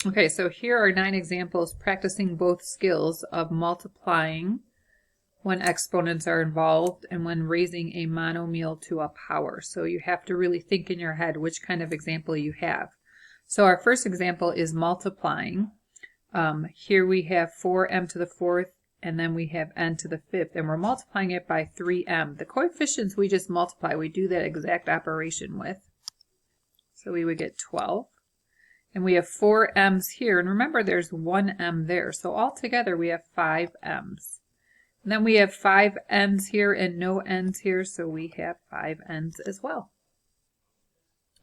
Okay, so here are 9 examples practicing both skills of multiplying when exponents are involved and when raising a monomial to a power. So you have to really think in your head which kind of example you have. So our first example is multiplying. Here we have 4m to the 4th, and then we have n to the 5th, and we're multiplying it by 3m. The coefficients we just multiply, we do that exact operation with. So we would get 12. And we have 4 m's here, and remember there's 1 m there, so altogether we have 5 m's. And then we have 5 n's here and no n's here, so we have 5 n's as well.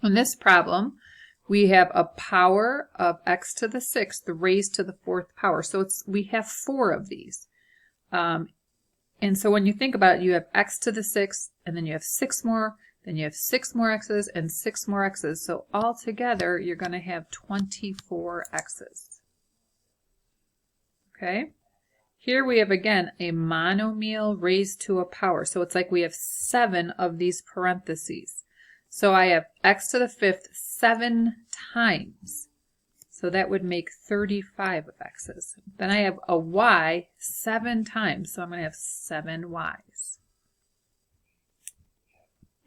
In this problem, we have a power of x to the 6th raised to the 4th power. So we have 4 of these. And so when you think about it, you have x to the 6th, and then you have 6 more, then you have 6 more x's and 6 more x's. So altogether, you're going to have 24 x's. Okay? Here we have, again, a monomial raised to a power. So it's like we have 7 of these parentheses. So I have x to the 5th 7 times. So that would make 35 of x's. Then I have a y 7 times. So I'm going to have 7 y's.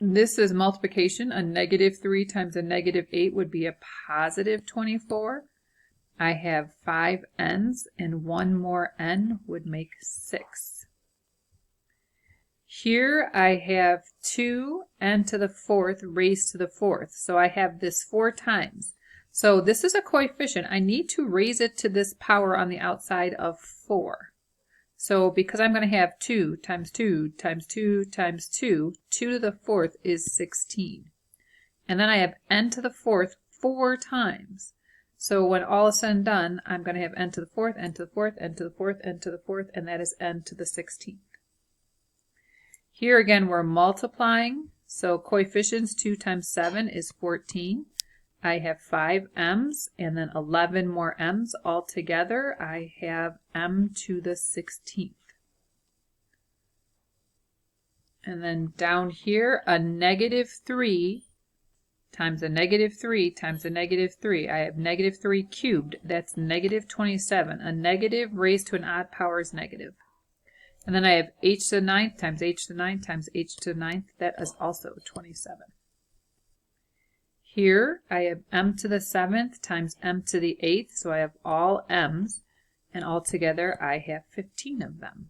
This is multiplication. A -3 times a -8 would be a +24. I have 5 n's, and 1 more n would make 6. Here I have 2n to the 4th raised to the 4th. So I have this 4 times. So this is a coefficient. I need to raise it to this power on the outside of 4. So because I'm going to have 2 times 2 times 2 times 2, 2 to the 4th is 16. And then I have n to the 4th 4 times. So when all is said and done, I'm going to have n to the 4th, n to the 4th, n to the 4th, n to the 4th, and that is n to the 16th. Here again, we're multiplying. So coefficients, 2 times 7 is 14. I have 5 m's and then 11 more m's. Altogether, I have m to the 16th. And then down here, a -3 times a -3 times a -3. I have -3 cubed. That's -27. A negative raised to an odd power is negative. And then I have h to the 9th times h to the 9th times h to the 9th. That is also 27. Here I have m to the 7th times m to the 8th. So I have all m's. And altogether I have 15 of them.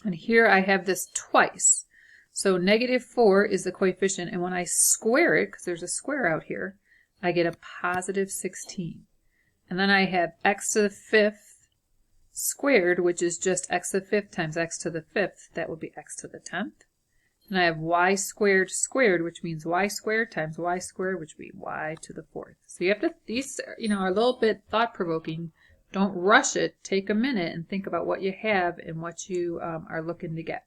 And here I have this twice. So -4 is the coefficient, and when I square it, because there's a square out here, I get a +16. And then I have x to the 5th squared, which is just x to the 5th times x to the 5th. That would be x to the 10th. And I have y squared squared, which means y squared times y squared, which would be y to the 4th. So you have to, these are a little bit thought-provoking. Don't rush it. Take a minute and think about what you have and what you are looking to get.